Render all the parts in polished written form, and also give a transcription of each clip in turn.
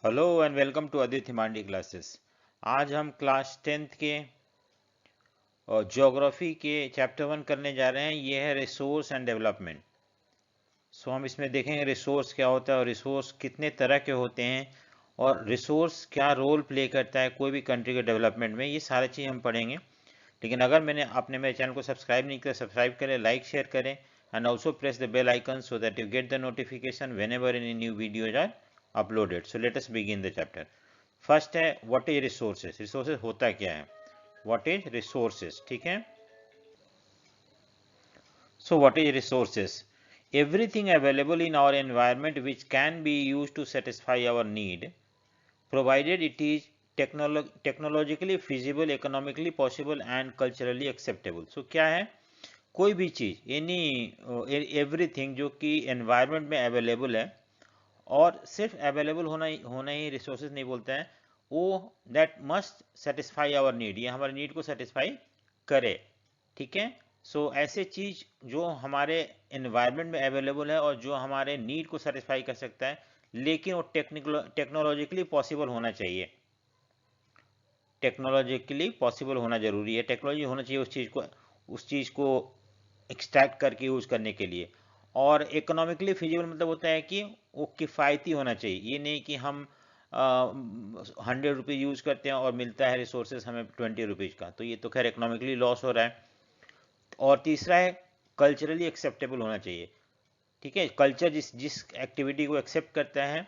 Hello and welcome to Aditya Mandi classes. आज हम class 10th के और ज्योग्राफी के चैप्टर 1 करने जा रहे हैं। ये है रिसोर्स एंड डेवलपमेंट। सो हम इसमें देखेंगे रिसोर्स क्या होता है और रिसोर्स कितने तरह के होते हैं और रिसोर्स क्या रोल प्ले करता है कोई भी कंट्री के डेवलपमेंट में। ये सारी चीज़ हम पढ़ेंगे। लेकिन अगर आपने मेरे चैनल को सब्सक्राइब नहीं किया, सब्सक्राइब करें, लाइक शेयर करें and also press the bell icon so that you get the notification whenever any new videos are uploaded. So let us begin the chapter. First है what is resources. Resources होता क्या है, what is resources, ठीक है। So what is resources? Everything available in our environment which can be use to satisfy our need provided it is technologically feasible, economically possible and culturally acceptable। so क्या है? कोई भी चीज, any everything जो कि environment में available है, और सिर्फ अवेलेबल होना ही रिसोर्सेज नहीं बोलते हैं, वो that must satisfy our need, ये हमारे नीड को सेटिस्फाई करे, ठीक है। सो ऐसे चीज जो हमारे एनवायरनमेंट में अवेलेबल है और जो हमारे नीड को सेटिस्फाई कर सकता है, लेकिन वो टेक्नोलॉजिकली पॉसिबल होना चाहिए। टेक्नोलॉजिकली पॉसिबल होना जरूरी है, टेक्नोलॉजी होना चाहिए उस चीज़ को एक्सट्रैक्ट करके यूज करने के लिए। और इकोनॉमिकली फिजिबल मतलब होता है कि वो किफ़ायती होना चाहिए। ये नहीं कि हम 100 रुपीज़ यूज करते हैं और मिलता है रिसोर्सेज हमें 20 रुपीज़ का, तो ये तो खैर इकोनॉमिकली लॉस हो रहा है। और तीसरा है कल्चरली एक्सेप्टेबल होना चाहिए, ठीक है। कल्चर जिस जिस एक्टिविटी को एक्सेप्ट करता है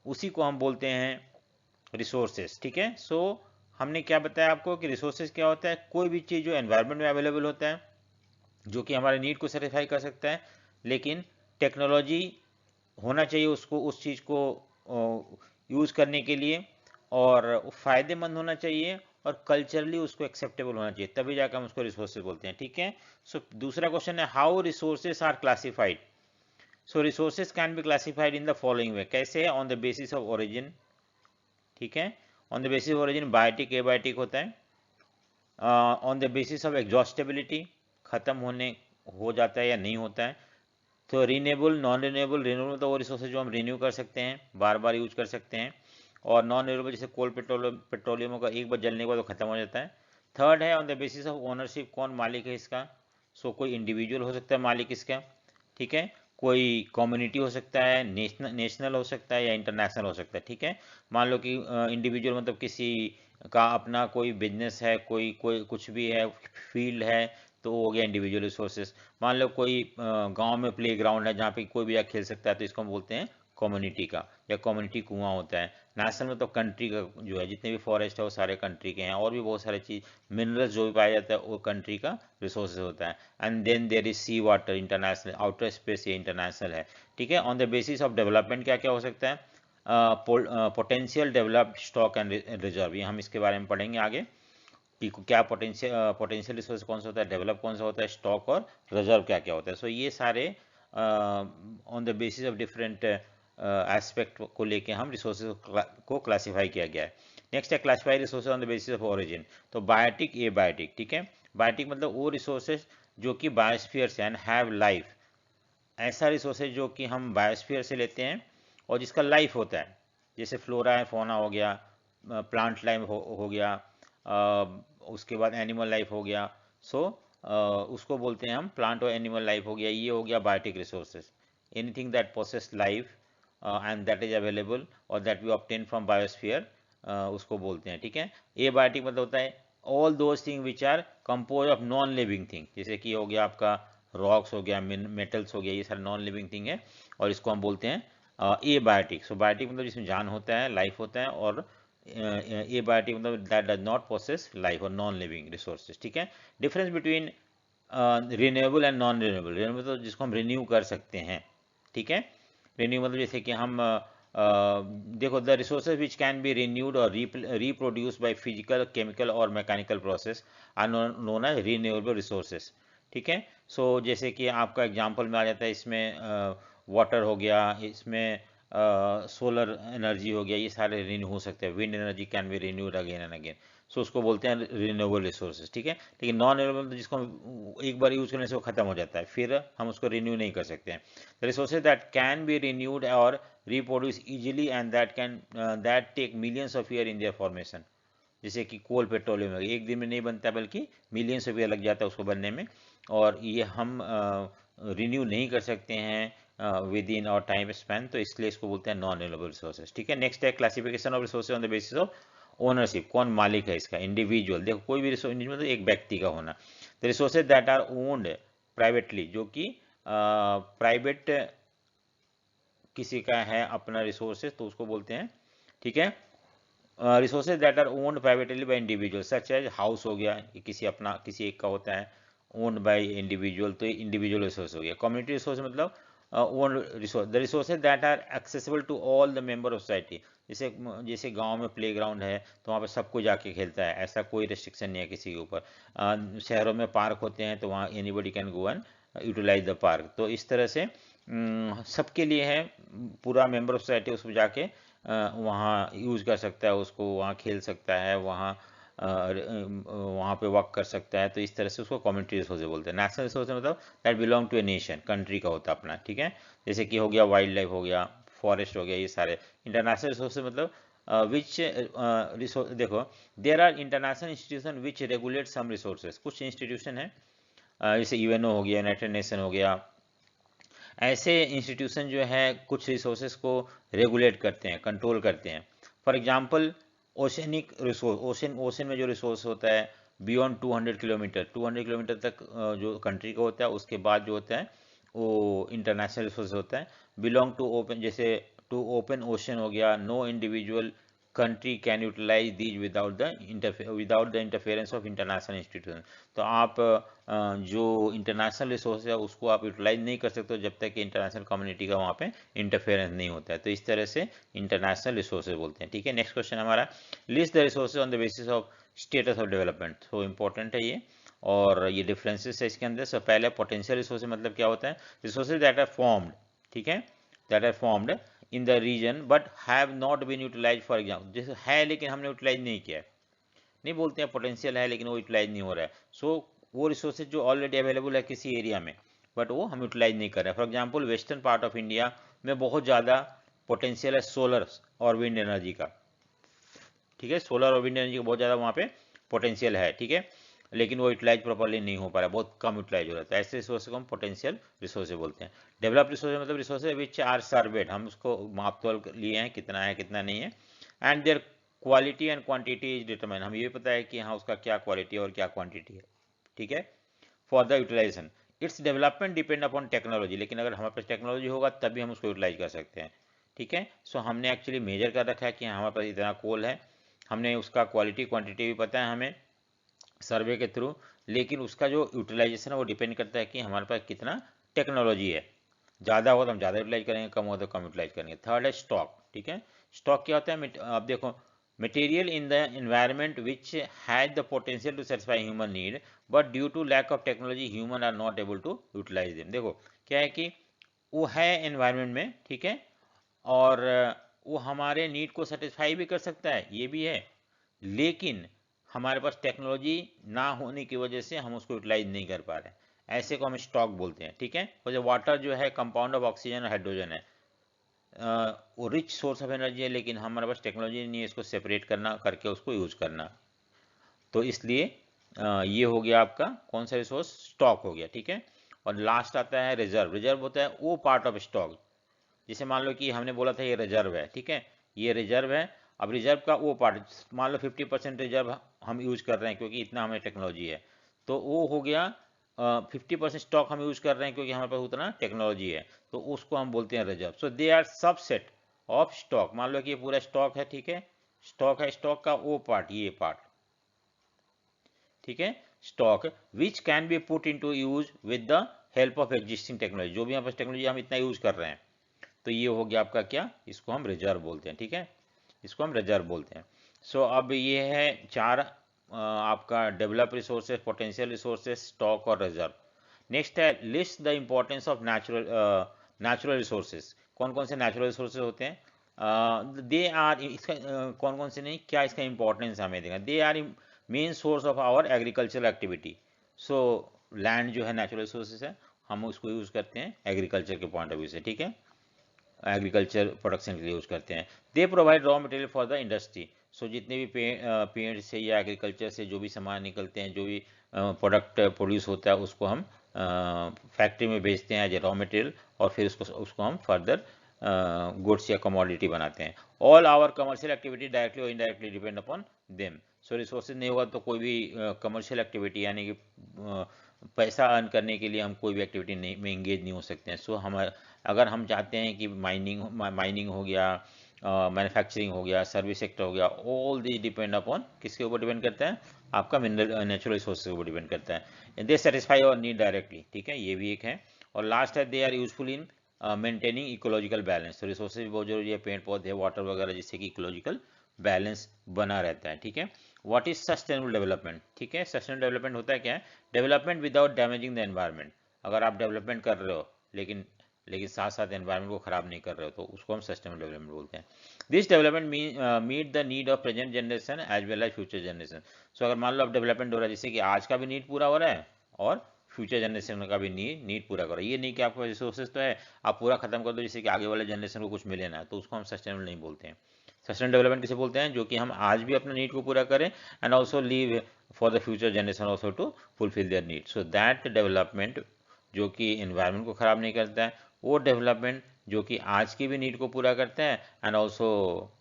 उसी को हम बोलते हैं रिसोर्सेज, ठीक है। सो हमने क्या बताया आपको कि रिसोर्सेज क्या होता है? कोई भी चीज़ जो एनवायरनमेंट में अवेलेबल होता है, जो कि हमारे नीड को सेटिस्फाई कर सकता है, लेकिन टेक्नोलॉजी होना चाहिए उसको, उस चीज़ को यूज़ करने के लिए, और फ़ायदेमंद होना चाहिए और कल्चरली उसको एक्सेप्टेबल होना चाहिए, तभी जाकर हम उसको रिसोर्सेज बोलते हैं, ठीक है। सो दूसरा क्वेश्चन है how resources are classified. So resources can be classified in the following way. कैसे है? On the basis of origin, ठीक है। On the basis of origin biotic abiotic होता है। On the basis of exhaustibility, खत्म होने हो जाता है या नहीं होता है। तो रीनेबल, नॉन रीनेबल। रीनेबल तो वो रिसोर्सेज जो हम रिन्यू कर सकते हैं, बार बार यूज कर सकते हैं। और नॉन रीनेबल जैसे कोल, पेट्रोलियम का एक बार जलने के बाद वो खत्म हो जाता है। थर्ड है on the basis of ownership, कौन मालिक है इसका। सो कोई इंडिविजुअल हो सकता है मालिक इसका, ठीक है। कोई कम्युनिटी हो सकता है, नेशनल हो सकता है या इंटरनेशनल हो सकता है, ठीक है। मान लो कि इंडिविजुअल मतलब किसी का अपना कोई बिजनेस है, कोई कोई कुछ भी है, फील्ड है, तो वो हो गया इंडिविजुअल रिसोर्सेज। मान लो कोई गांव में प्ले ग्राउंड है जहाँ पे कोई भी खेल सकता है, तो इसको हम बोलते हैं कम्युनिटी का, या कम्युनिटी कुआं होता है। नेशनल में तो कंट्री का जो है, जितने भी फॉरेस्ट है वो सारे कंट्री के हैं, और भी बहुत सारे चीज, मिनरल्स जो भी पाया जाता है वो कंट्री का रिसोर्सेज होता है। And then there is sea water, international, outer space, ये इंटरनेशनल है, ठीक है। On the basis of development क्या क्या हो सकता है? Potential developed stock and reserve, ये हम इसके बारे में पढ़ेंगे आगे कि क्या पोटेंशियल रिसोर्स कौन सा होता है, डेवलप कौन सा होता है, स्टॉक और रिजर्व क्या क्या होता है। सो ये सारे on the basis of different aspect को लेके हम रिसोर्सेज को क्लासीफाई किया गया है। नेक्स्ट है classify resources on the basis of origin. तो बायोटिक, ए बायोटिक, ठीक है। बायोटिक मतलब वो रिसोर्सेज जो कि बायोस्फीयर से एंड हैव लाइफ, ऐसा रिसोर्सेज जो कि हम बायोस्फीयर से लेते हैं और जिसका लाइफ होता है, जैसे फ्लोरा है, फोना हो गया, प्लांट लाइफ हो गया, उसके बाद एनिमल लाइफ हो गया। सो उसको बोलते हैं हम प्लांट और एनिमल लाइफ हो गया, ये हो गया biotic resources. Anything that possess life and that is available और that we obtain from biosphere, उसको बोलते हैं, ठीक है। ए बायोटिक मतलब होता है all those thing which are compose of non living thing, जैसे कि हो गया आपका रॉक्स हो गया, मेटल्स हो गया, ये सारे नॉन लिविंग थिंग है, और इसको हम बोलते हैं ए बायोटिक। सो बायोटिक मतलब जिसमें जान होता है, लाइफ होता है, और ए बायोटिक मतलब that does not possess life और नॉन लिविंग रिसोर्सेज, ठीक है। Difference between renewable and non renewable. Renewable तो जिसको हम रिन्यू कर सकते हैं, ठीक है। रिन्यू मतलब जैसे कि हम देखो, the resources which can be renewed और रिप्रोड्यूस बाय फिजिकल, केमिकल और mechanical process are known as renewable resources, ठीक है। सो जैसे कि आपका एग्जांपल में आ जाता है इसमें वाटर हो गया, इसमें सोलर एनर्जी हो गया, ये सारे रिन्यू हो सकते हैं। Wind energy can be renewed again and again, so उसको बोलते हैं रिन्यूएबल रिसोर्सेज, ठीक है। लेकिन नॉन रिन्यूएबल तो जिसको हम एक बार यूज करने से वो खत्म हो जाता है, फिर हम उसको रिन्यू नहीं कर सकते हैं। The resources that can be renewed और reproduce easily and that take millions of year in their formation, जैसे कि कोल पेट्रोलियम एक दिन में नहीं बनता बल्कि मिलियंस ऑफ ईयर लग जाता है उसको बनने में, और ये हम रिन्यू नहीं कर सकते हैं विद इन और टाइम स्पैन, तो इसलिए इसको बोलते हैं नॉन रिन्यूएबल रिसोर्सेज, ठीक है। नेक्स्ट है classification of resources on the basis of ownership, कौन मालिक है इसका, इंडिविजुअल। देखो कोई भी रिसोर्स मतलब एक व्यक्ति का होना। The resources that are owned privately, जो कि प्राइवेट किसी का है अपना रिसोर्सेज, तो उसको बोलते हैं, ठीक है। Resources that are owned privately by individual such as house हो गया, ये किसी अपना किसी एक का होता है, ओन्ड बाय इंडिविजुअल, तो ये इंडिविजुअल रिसोर्स हो गया। कम्युनिटी रिसोर्स मतलब own resource, the resources that are accessible to all the member of society, जैसे जैसे गांव में प्लेग्राउंड है तो वहाँ पे सबको जाके खेलता है, ऐसा कोई रेस्ट्रिक्शन नहीं है किसी के ऊपर। शहरों में पार्क होते हैं तो वहाँ anybody can go and utilize the park, तो इस तरह से सबके लिए है, पूरा मेंबर ऑफ सोसाइटी उसमें जाके वहाँ यूज़ कर सकता है, उसको वहाँ खेल सकता है, वहाँ पे वर्क कर सकता है, तो इस तरह से उसको कम्युनिटी रिसोर्स बोलते हैं। नेशनल रिसोर्स मतलब that belong to a nation, country का होता है अपना, ठीक है। जैसे कि हो गया वाइल्ड लाइफ हो गया, फॉरेस्ट हो गया, ये सारे। इंटरनेशनल रिसोर्स मतलब विच रिसोर्स, देखो there are international institution which regulate some resources, कुछ इंस्टीट्यूशन है जैसे यूएनओ हो गया, यूनाइटेड नेशन हो गया, ऐसे इंस्टीट्यूशन जो है कुछ रिसोर्सेज को रेगुलेट करते हैं, कंट्रोल करते हैं। For example oceanic resource, ocean में जो रिसोर्स होता है बियॉन्ड 200 किलोमीटर, 200 किलोमीटर तक जो कंट्री का होता है, उसके बाद जो होता है वो इंटरनेशनल रिसोर्स होता है। बिलोंग टू ओपन, जैसे टू ओपन ओशन हो गया, no individual country can utilize these without the interference of international institution. तो आप जो इंटरनेशनल रिसोर्स है उसको आप यूटिलाइज नहीं कर सकते जब तक कि इंटरनेशनल कम्युनिटी का वहाँ पे इंटरफेरेंस नहीं होता है, तो इस तरह से इंटरनेशनल रिसोर्सेज बोलते हैं, ठीक है। नेक्स्ट क्वेश्चन हमारा, list the resources on the basis of status of development, तो इंपॉर्टेंट है ये, और ये डिफरेंसेस है इसके अंदर। सब पहले पोटेंशियल रिसोर्सेज मतलब क्या होता है, रिसोर्सेज दैट आर फॉर्म्ड, ठीक है, that are formed in the region but have not been utilize, for example जैसे है लेकिन हमने यूटिलाइज नहीं किया है, नहीं बोलते हैं पोटेंशियल है लेकिन वो यूटिलाइज नहीं हो रहा है, सो वो रिसोर्सेज जो ऑलरेडी अवेलेबल है किसी एरिया में बट वो हम यूटिलाइज नहीं कर रहे हैं। For example western part of India में बहुत ज़्यादा पोटेंशियल है सोलर और विंड एनर्जी का, ठीक है, सोलर और विंड एनर्जी का बहुत ज़्यादा वहाँ पे पोटेंशियल है, ठीक है, लेकिन वो यूटिलाइज प्रॉपरली नहीं हो पा रहा है, बहुत कम यूटिलाइज हो रहा है, ऐसे रिसोर्स को हम पोटेंशियल रिसोर्स बोलते हैं। डेवलप रिसोर्स मतलब रिसोर्स विच आर सर्वेड, हम उसको माप तोल लिए हैं कितना है कितना नहीं है, and there quality and quantity is determine, हम ये पता है कि हाँ उसका क्या क्वालिटी और क्या क्वांटिटी है, ठीक है। For the utilization its development depend upon technology, लेकिन अगर हमारे पास टेक्नोलॉजी होगा तभी हम उसको यूटिलाइज कर सकते हैं, ठीक है। सो हमने एक्चुअली मेजर कर रखा है कि हमारे पास इतना कोल है, हमने उसका क्वालिटी क्वांटिटी भी पता है हमें सर्वे के थ्रू, लेकिन उसका जो यूटिलाइजेशन है वो डिपेंड करता है कि हमारे पास कितना टेक्नोलॉजी है, ज़्यादा हो तो हम ज़्यादा यूटिलाइज करेंगे, कम हो तो कम यूटिलाइज करेंगे। थर्ड है स्टॉक, ठीक है। स्टॉक क्या होता है, आप देखो material in the environment which has the potential to satisfy human need but due to lack of technology human are not able to utilize them. देखो क्या है कि वो है एनवायरनमेंट में, ठीक है, और वो हमारे नीड को सेटिस्फाई भी कर सकता है, ये भी है, लेकिन हमारे पास टेक्नोलॉजी ना होने की वजह से हम उसको यूटिलाइज नहीं कर पा रहे, ऐसे को हम स्टॉक बोलते हैं, ठीक है। और जो वाटर जो है कंपाउंड ऑफ ऑक्सीजन और हाइड्रोजन है, वो रिच सोर्स ऑफ एनर्जी है, लेकिन हमारे पास टेक्नोलॉजी नहीं है इसको सेपरेट करना करके उसको यूज करना, तो इसलिए ये हो गया आपका कौन सा रिसोर्स, स्टॉक हो गया, ठीक है। और लास्ट आता है रिजर्व, रिजर्व होता है वो पार्ट ऑफ स्टॉक, जैसे मान लो कि हमने बोला था ये रिजर्व है, ठीक है, ये रिजर्व है, अब रिजर्व का वो पार्ट, मान लो 50% रिजर्व हम यूज कर रहे हैं क्योंकि इतना हमें टेक्नोलॉजी है, तो वो हो गया 50% स्टॉक हम यूज कर रहे हैं क्योंकि हमारे पास उतना टेक्नोलॉजी है, तो उसको हम बोलते हैं reserve. So they are subset of stock, मान लो कि ये पूरा स्टॉक है, ठीक है, स्टॉक है, स्टॉक का वो पार्ट, ये पार्ट, ठीक है, stock which can B put into use with the help of existing technology, जो भी हमारे पास टेक्नोलॉजी हम इतना यूज कर रहे हैं, तो ये हो गया आपका क्या, इसको हम रिजर्व बोलते हैं, ठीक है, इसको हम रिजर्व बोलते हैं। सो अब ये है चार आपका develop resources, potential resources, stock और रिजर्व। नेक्स्ट है list the importance of natural resources, कौन कौन से नेचुरल रिसोर्सेज होते हैं? दे आर, इसका कौन कौन से नहीं, क्या इसका इंपॉर्टेंस हमें देगा। They are main source of our agricultural activity. So land जो है नेचुरल रिसोर्सेज है, हम उसको यूज करते हैं एग्रीकल्चर के पॉइंट ऑफ व्यू से, ठीक है, एग्रीकल्चर प्रोडक्शन के लिए यूज करते हैं। They provide raw material for the industry. So जितने भी पेड़ से या एग्रीकल्चर से जो भी सामान निकलते हैं, जो भी प्रोडक्ट प्रोड्यूस होता है, उसको हम फैक्ट्री में बेचते हैं एज ए रॉ मटेरियल, और फिर उसको हम फर्दर गुड्स या कमोडिटी बनाते हैं। All our commercial activity directly और indirectly depend upon them. So resources नहीं होगा तो कोई भी कमर्शियल एक्टिविटी, यानी कि पैसा अर्न करने के लिए हम कोई भी एक्टिविटी नहीं में इंगेज नहीं हो सकते हैं। सो हम अगर हम चाहते हैं कि माइनिंग हो गया, मैन्युफैक्चरिंग हो गया, सर्विस सेक्टर हो गया, ऑल दिस डिपेंड अपॉन किसके ऊपर डिपेंड करता है, आपका मिनरल नेचुरल रिसोर्सेज के ऊपर डिपेंड करता है। They satisfy your need directly, ठीक है, ये भी एक है। और लास्ट है, they are useful in maintaining ecological balance. तो रिसोर्सेज बहुत जरूरी है, पेड़ पौधे, वाटर वगैरह, जिससे कि इकोलॉजिकल बैलेंस बना रहता है, ठीक है। व्हाट इज सस्टेनेबल डेवलपमेंट, ठीक है, सस्टेनेबल डेवलपमेंट होता है क्या है, development without damaging the environment. अगर आप डेवलपमेंट कर रहे हो लेकिन साथ साथ एनवायरनमेंट को खराब नहीं कर रहे हो, तो उसको हम सस्टेनेबल डेवलपमेंट बोलते हैं। This development meet the need of present generation as well as future generation. So अगर मान लो अब डेवलपमेंट हो रहा है, जिससे कि आज का भी नीड पूरा हो रहा है और फ्यूचर जनरेशन का भी नीड पूरा करो। ये नहीं कि आपको रिसोर्सेज तो है, आप पूरा खत्म कर दो जिससे कि आगे वाले जनरेशन को कुछ मिले ना, तो उसको हम सस्टेनेबल नहीं बोलते हैं। सस्टेनेबल डेवलपमेंट किसे बोलते हैं, जो कि हम आज भी अपने नीड को पूरा करें and also leave for the future generation also to fulfil their need. So that development जो कि एनवायरनमेंट को खराब नहीं करता है, वो डेवलपमेंट जो कि आज की भी नीड को पूरा करता है एंड ऑल्सो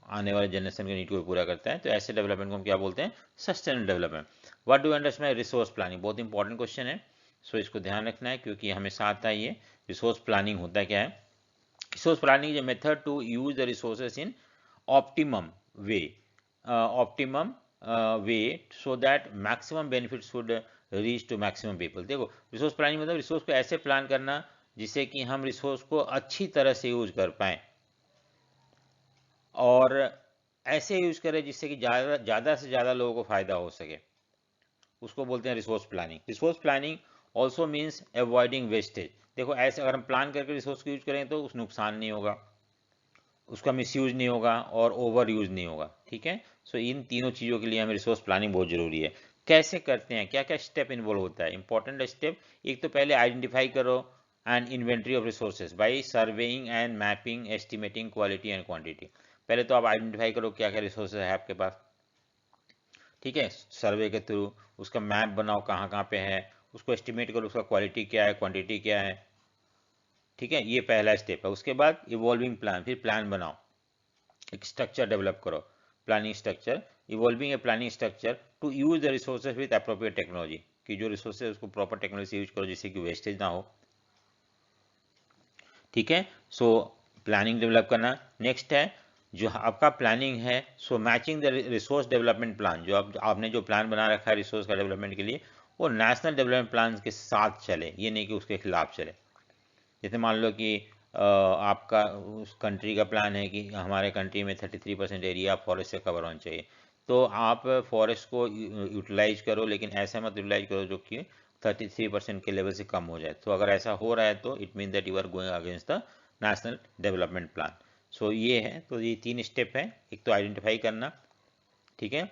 आने वाले जनरेशन के नीड को पूरा करता है, तो ऐसे डेवलपमेंट को हम क्या बोलते हैं, sustainable development. What do understand resource planning, बहुत इंपॉर्टेंट क्वेश्चन है, सो इसको ध्यान रखना है क्योंकि हमेशा आता है ये। रिसोर्स प्लानिंग होता क्या है, resource planning is a method to use the resources in optimum way, optimum way so that maximum benefit should reach to maximum people. देखो, रिसोर्स प्लानिंग मतलब रिसोर्स को ऐसे प्लान करना जिससे कि हम रिसोर्स को अच्छी तरह से यूज कर पाए, और ऐसे यूज करें जिससे कि ज़्यादा से ज़्यादा लोगों को फायदा हो सके, उसको बोलते हैं resource planning. Resource planning also means avoiding wastage. देखो, ऐसे अगर हम प्लान करके रिसोर्स को यूज करें तो उस नुकसान नहीं होगा, उसका मिसयूज नहीं होगा और ओवर यूज नहीं होगा, ठीक है। सो इन तीनों चीज़ों के लिए हमें रिसोर्स प्लानिंग बहुत जरूरी है। कैसे करते हैं, क्या क्या स्टेप इन्वॉल्व होता है, इंपॉर्टेंट स्टेप। एक तो पहले आइडेंटिफाई करो and inventory of resources by surveying and mapping estimating quality and quantity. पहले तो आप आइडेंटिफाई करो क्या क्या रिसोर्सेज है आपके पास, ठीक है, सर्वे के थ्रू उसका मैप बनाओ कहाँ कहाँ पे है, उसको एस्टिमेट करो उसका क्वालिटी क्या है, क्वांटिटी क्या है, ठीक है, ये पहला स्टेप है। उसके बाद इवॉल्विंग प्लान, फिर प्लान बनाओ, एक स्ट्रक्चर डेवलप करो, planning structure, evolving a planning structure to use the resources with appropriate technology, कि जो रिसोर्सेज उसको प्रॉपर टेक्नोलॉजी से यूज करो जिससे कि वेस्टेज ना हो, ठीक है। सो प्लानिंग डेवलप करना। नेक्स्ट है जो आपका प्लानिंग है, so matching the resource development plan, जो आपने जो प्लान बना रखा है रिसोर्स का डेवलपमेंट के लिए, वो नेशनल डेवलपमेंट प्लान के साथ चले, ये नहीं कि उसके खिलाफ चले। जैसे मान लो कि आपका उस कंट्री का प्लान है कि हमारे कंट्री में 33% एरिया फॉरेस्ट से कवर होना चाहिए, तो आप फॉरेस्ट को यूटिलाइज करो, लेकिन ऐसा मत यूटिलाइज करो जो कि 33% के लेवल से कम हो जाए। तो अगर ऐसा हो रहा है तो it mean that you are going against the national development plan. So ये है, तो ये 3 स्टेप है, एक तो आइडेंटिफाई करना, ठीक है,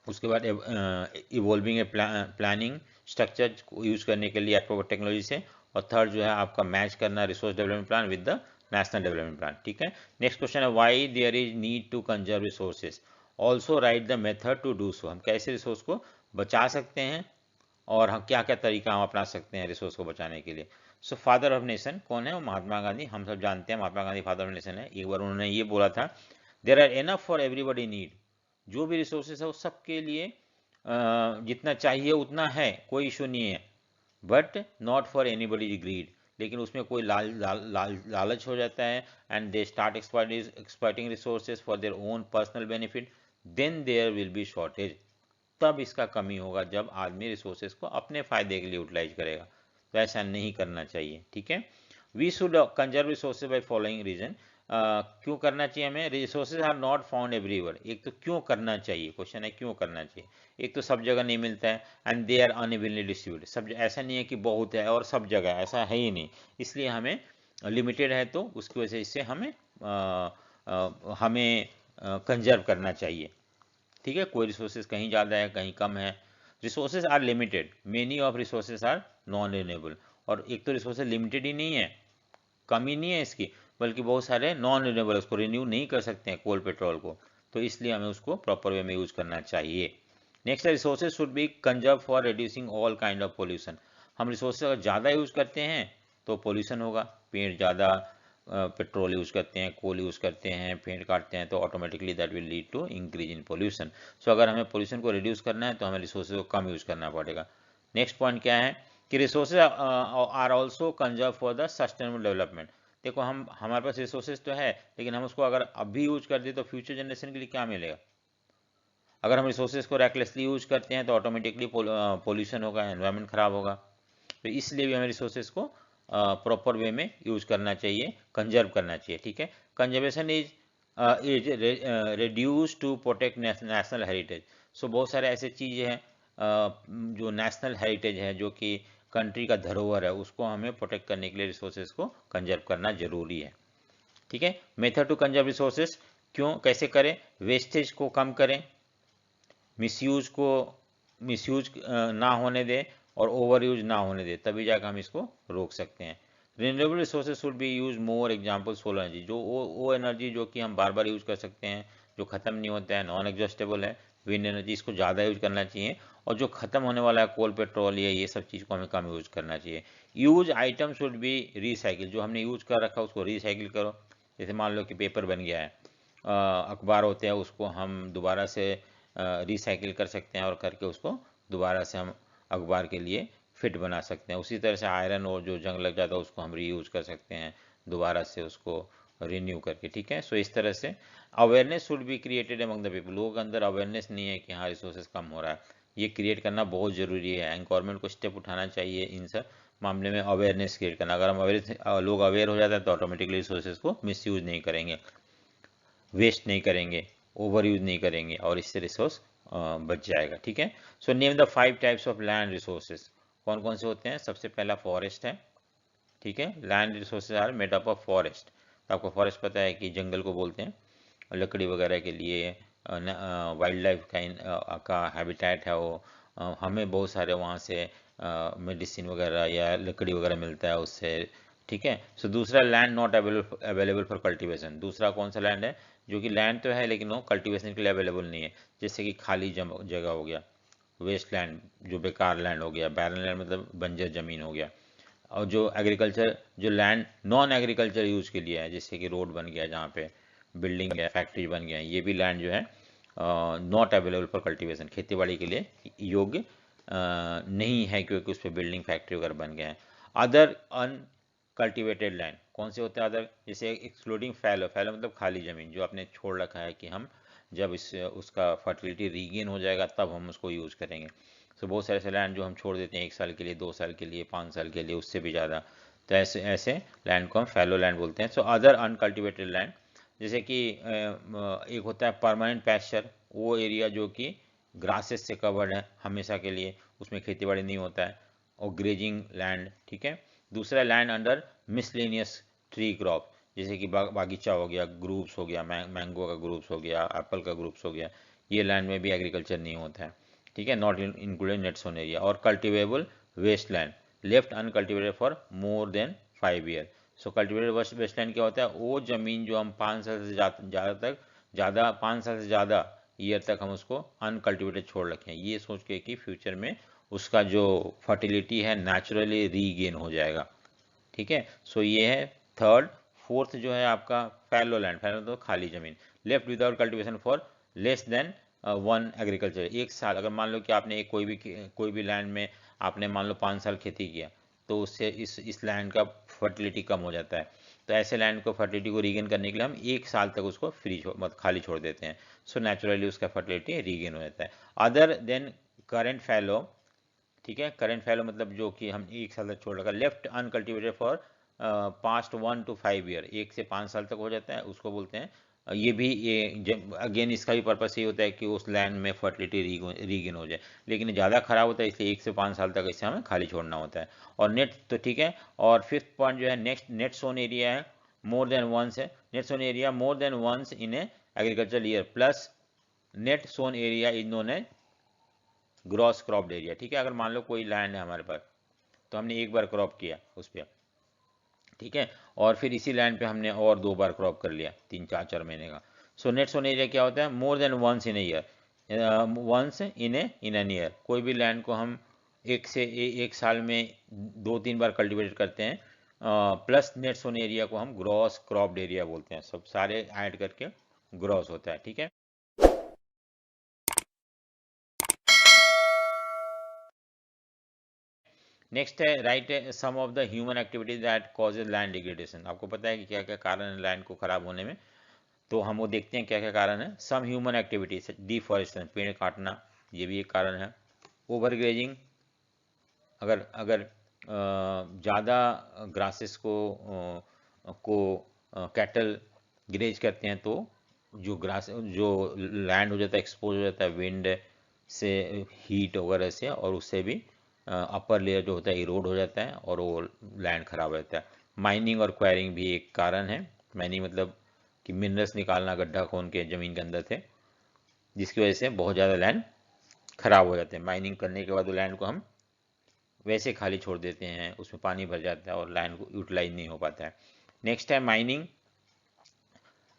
उसके बाद evolving a planning structure use करने के लिए अप्रोप्रिएट टेक्नोलॉजी से, और थर्ड जो है आपका मैच करना resource development plan with the national development plan, ठीक है। नेक्स्ट क्वेश्चन है, why there is need to conserve resources, also write the method to do so. हम कैसे रिसोर्स को बचा सकते हैं और हम क्या क्या तरीका हम अपना सकते हैं रिसोर्स को बचाने के लिए। सो फादर ऑफ नेशन कौन है, वो महात्मा गांधी, हम सब जानते हैं Mahatma Gandhi father of nation है। एक बार उन्होंने ये बोला था, there are enough for everybody need, जो भी रिसोर्सेज है वो सबके लिए जितना चाहिए उतना है, कोई इशू नहीं है, but not for anybody greed, लेकिन उसमें कोई लालच हो जाता है and they start exploiting resources for their own personal benefit, then there will be shortage. तब इसका कमी होगा जब आदमी रिसोर्सेज को अपने फायदे के लिए यूटिलाइज करेगा, तो ऐसा नहीं करना चाहिए, ठीक है। We should conserve resources by following reason, क्यों करना चाहिए हमें, resources are not found everywhere. एक तो क्यों करना चाहिए, क्वेश्चन है क्यों करना चाहिए। एक तो सब जगह नहीं मिलता है and they are unevenly distributed, सब ऐसा नहीं है कि बहुत है और सब जगह, ऐसा है ही नहीं, इसलिए हमें लिमिटेड है तो उसकी वजह से इससे हमें कंजर्व करना चाहिए। ठीक है, कोई रिसोर्सेज कहीं ज़्यादा है कहीं कम है। Resources are limited, many of resources are non renewable. और एक तो रिसोर्सेज लिमिटेड ही नहीं है, कम ही नहीं है इसकी, बल्कि बहुत सारे नॉन रिन्यूएबल, उसको रिन्यू नहीं कर सकते हैं कोल पेट्रोल को, तो इसलिए हमें उसको प्रॉपर वे में यूज करना चाहिए। नेक्स्ट है resources should be conserve for reducing all kind of pollution. हम रिसोर्सेज अगर ज़्यादा यूज करते हैं तो पोल्यूशन होगा, पेड़ ज़्यादा पेट्रोल यूज करते हैं, कोल यूज करते हैं, पेड़ काटते हैं, तो automatically that will lead to increase in pollution. So अगर हमें पोल्यूशन को रिड्यूस करना है तो हमें रिसोर्सेज को कम यूज करना पड़ेगा। नेक्स्ट पॉइंट क्या है कि resources are also conserve for the sustainable development. देखो हम हमारे पास रिसोर्सेज तो है, लेकिन हम उसको अगर अभी यूज कर दे तो फ्यूचर जनरेशन के लिए क्या मिलेगा। अगर हम रिसोर्सेज को रैकलेसली यूज करते हैं तो ऑटोमेटिकली पोल्यूशन होगा, एनवायरनमेंट खराब होगा। तो इसलिए भी हमें रिसोर्सेज को प्रॉपर वे में यूज करना चाहिए, कंजर्व करना चाहिए। ठीक है, conservation is reduce to protect national heritage. So बहुत सारे ऐसे चीज़ें हैं जो नेशनल हेरिटेज है, जो कि कंट्री का धरोहर है, उसको हमें प्रोटेक्ट करने के लिए रिसोर्सेज को कंजर्व करना जरूरी है। ठीक है, मेथड टू कंजर्व रिसोर्सेज क्यों, कैसे करें, वेस्टेज को कम करें, मिसयूज ना होने दें और ओवर यूज ना होने दें, तभी जाकर हम इसको रोक सकते हैं। Renewable resources should be use more, example solar energy, जो वो एनर्जी जो कि हम बार बार यूज कर सकते हैं, जो खत्म नहीं होता है, नॉन एग्जॉस्टेबल है। विंड एनर्जी, इसको ज़्यादा यूज करना चाहिए, और जो खत्म होने वाला है कोल पेट्रोल ये सब चीज़ को हमें कम यूज करना चाहिए। Use item should be recycle, जो हमने यूज कर रखा है उसको रिसाइकिल करो। जैसे मान लो कि पेपर बन गया है, अखबार होते हैं, उसको हम दोबारा से रिसाइकिल कर सकते हैं और करके उसको दोबारा से हम अखबार के लिए फिट बना सकते हैं। उसी तरह से आयरन और जो जंग लग जाता है उसको हम रीयूज कर सकते हैं दोबारा से उसको रिन्यू करके। ठीक है, सो इस तरह से awareness should be created among the people. लोगों के अंदर अवेयरनेस नहीं है कि हाँ रिसोर्सेज कम हो रहा है, ये क्रिएट करना बहुत ज़रूरी है। गवर्नमेंट को स्टेप उठाना चाहिए इन सब मामले में, अवेयरनेस क्रिएट करना। अगर हम लोग अवेयर हो जाते हैं तो ऑटोमेटिकली रिसोर्सेज को मिसयूज नहीं करेंगे, वेस्ट नहीं करेंगे, ओवर यूज नहीं करेंगे, और इससे रिसोर्स बच जाएगा। ठीक है, so name the 5 types of land resources. कौन कौन से होते हैं, सबसे पहला फॉरेस्ट है। ठीक है, land resources are made up of forest. तो आपको फॉरेस्ट पता है कि जंगल को बोलते हैं, लकड़ी वगैरह के लिए, वाइल्ड लाइफ का हैबिटेट है वो। हमें बहुत सारे वहाँ से मेडिसिन वगैरह या लकड़ी वगैरह मिलता है उससे। ठीक है, सो दूसरा land not available for cultivation. दूसरा कौन सा लैंड है, जो कि लैंड तो है लेकिन वो कल्टीवेशन के लिए अवेलेबल नहीं है, जैसे कि खाली जगह हो गया, वेस्ट लैंड, जो बेकार लैंड हो गया, बैरन लैंड मतलब बंजर जमीन हो गया। और जो एग्रीकल्चर, जो लैंड नॉन एग्रीकल्चर यूज के लिए है, जैसे कि रोड बन गया, जहाँ पे बिल्डिंग है, फैक्ट्री बन गया, ये भी लैंड जो है नॉट अवेलेबल फॉर कल्टीवेशन, खेती बाड़ी के लिए योग्य नहीं है, क्योंकि उस पर बिल्डिंग फैक्ट्री वगैरह बन गए हैं। अदर अनकल्टिवेटेड लैंड कौन से होते हैं अदर, जैसे एक्सक्लूडिंग फैलो, फैलो मतलब खाली जमीन, जो आपने छोड़ रखा है कि हम जब उसका फर्टिलिटी रीगेन हो जाएगा तब हम उसको यूज़ करेंगे। तो बहुत सारे ऐसे लैंड जो हम छोड़ देते हैं 1 साल के लिए, 2 साल के लिए, 5 साल के लिए, उससे भी ज़्यादा, तो ऐसे ऐसे लैंड को हम फैलो लैंड बोलते हैं। सो अदर अनकल्टिवेटेड लैंड, जैसे कि एक होता है परमानेंट पैस्चर, वो एरिया जो कि ग्रासेस से कवर्ड है हमेशा के लिए, उसमें खेती बाड़ी नहीं होता है, और ग्रेजिंग लैंड। ठीक है, दूसरा land under miscellaneous tree crop, जैसे कि बागीचा हो गया, ग्रुप्स हो गया, मैंगो का ग्रुप्स हो गया, एप्पल का ग्रुप्स हो गया, ये लैंड में भी एग्रीकल्चर नहीं होता है। ठीक है, not included nets on area. और cultivable waste land left uncultivated for more than 5 year. So cultivated waste land क्या होता है, वो जमीन जो हम 5 साल से ज़्यादा 5 साल से ज़्यादा ईयर तक हम उसको अनकल्टिवेटेड छोड़ रखें, ये सोच के कि फ्यूचर में उसका जो फर्टिलिटी है नेचुरली रीगेन हो जाएगा। ठीक है, सो ये है थर्ड। फोर्थ जो है आपका फैलो लैंड, फैलो तो खाली जमीन, left without cultivation for less than 1 agriculture. 1 साल, अगर मान लो कि आपने कोई भी लैंड में आपने मान लो 5 साल खेती किया, तो उससे इस लैंड का फर्टिलिटी कम हो जाता है। तो ऐसे लैंड को फर्टिलिटी को रीगेन करने के लिए हम 1 साल तक उसको मतलब खाली छोड़ देते हैं। सो नेचुरली उसका फर्टिलिटी रीगेन हो जाता है। अदर देन करेंट फैलो, ठीक है, करंट फैलो मतलब जो कि हम 1 साल तक छोड़ रखा, left uncultivated for past 1 to 5 year, 1 से 5 साल तक हो जाता है, उसको बोलते हैं ये भी अगेन इसका भी पर्पस ये होता है कि उस लैंड में फर्टिलिटी रीगेन हो जाए, लेकिन ज़्यादा खराब होता है इसलिए 1 से 5 साल तक इसे हमें खाली छोड़ना होता है। और नेट तो ठीक है। और फिफ्थ पॉइंट जो है नेक्स्ट नेट सोन एरिया है, मोर देन वंस है। Net sown area more than once in a agriculture year plus net sown area is known as gross cropped area. ठीक है, अगर मान लो कोई लैंड है हमारे पास, तो हमने एक बार क्रॉप किया उस पर, ठीक है, और फिर इसी लैंड पे हमने और 2 बार क्रॉप कर लिया 3-4 महीने का। सो नेट सोन एरिया क्या होता है, more than once in year, once in an year. कोई भी लैंड को हम एक साल में 2-3 बार कल्टीवेट करते हैं, प्लस नेट सोन एरिया को हम ग्रॉस क्रॉप्ड एरिया बोलते हैं, सब सारे ऐड करके ग्रॉस होता है। ठीक है, नेक्स्ट है write some of the human activities that causes land degradation. आपको पता है कि क्या क्या कारण है लैंड को खराब होने में, तो हम वो देखते हैं क्या क्या कारण है। सम ह्यूमन एक्टिविटीज, डिफॉरेस्टेशन, पेड़ काटना, ये भी एक कारण है। ओवरग्रेजिंग, अगर अगर ज़्यादा ग्रासेस को कैटल ग्रेज करते हैं तो जो लैंड हो जाता है एक्सपोज हो जाता है विंड से, हीट वगैरह से, और उससे भी अपर लेयर जो होता है इरोड हो जाता है और वो लैंड खराब हो जाता है। माइनिंग और क्वायरिंग भी एक कारण है। माइनिंग मतलब कि मिनरल्स निकालना गड्ढा खोन के ज़मीन के अंदर से, जिसकी वजह से बहुत ज़्यादा लैंड खराब हो जाते हैं। माइनिंग करने के बाद वो लैंड को हम वैसे खाली छोड़ देते हैं, उसमें पानी भर जाता है और लैंड को यूटिलाइज नहीं हो पाता है। नेक्स्ट है माइनिंग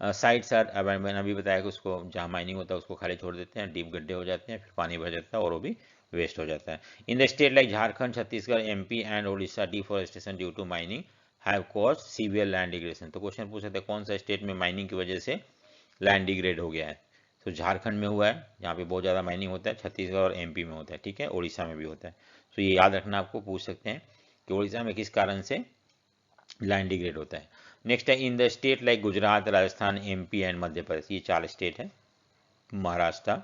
साइट्स आर, मैंने अभी बताया कि उसको जहाँ माइनिंग होता है उसको खाली छोड़ देते हैं, डीप गड्ढे हो जाते हैं, फिर पानी भर जाता है और वो भी वेस्ट हो जाता है। In the state like Jharkhand, Chhattisgarh, MP and Odisha, deforestation due to mining have caused severe land degradation. तो क्वेश्चन पूछ सकते हैं कौन सा स्टेट में माइनिंग की वजह से लैंड डिग्रेड हो गया है। तो झारखंड में हुआ है, जहाँ पे बहुत ज़्यादा माइनिंग होता है, छत्तीसगढ़ और एमपी में होता है, ठीक है, उड़ीसा में भी होता है। तो ये याद रखना, आपको पूछ सकते हैं कि उड़ीसा में किस कारण से लैंड डिग्रेड होता है। नेक्स्ट है in the state like Gujarat, Rajasthan, MP and Madhya Pradesh, ये 4 स्टेट है, महाराष्ट्र,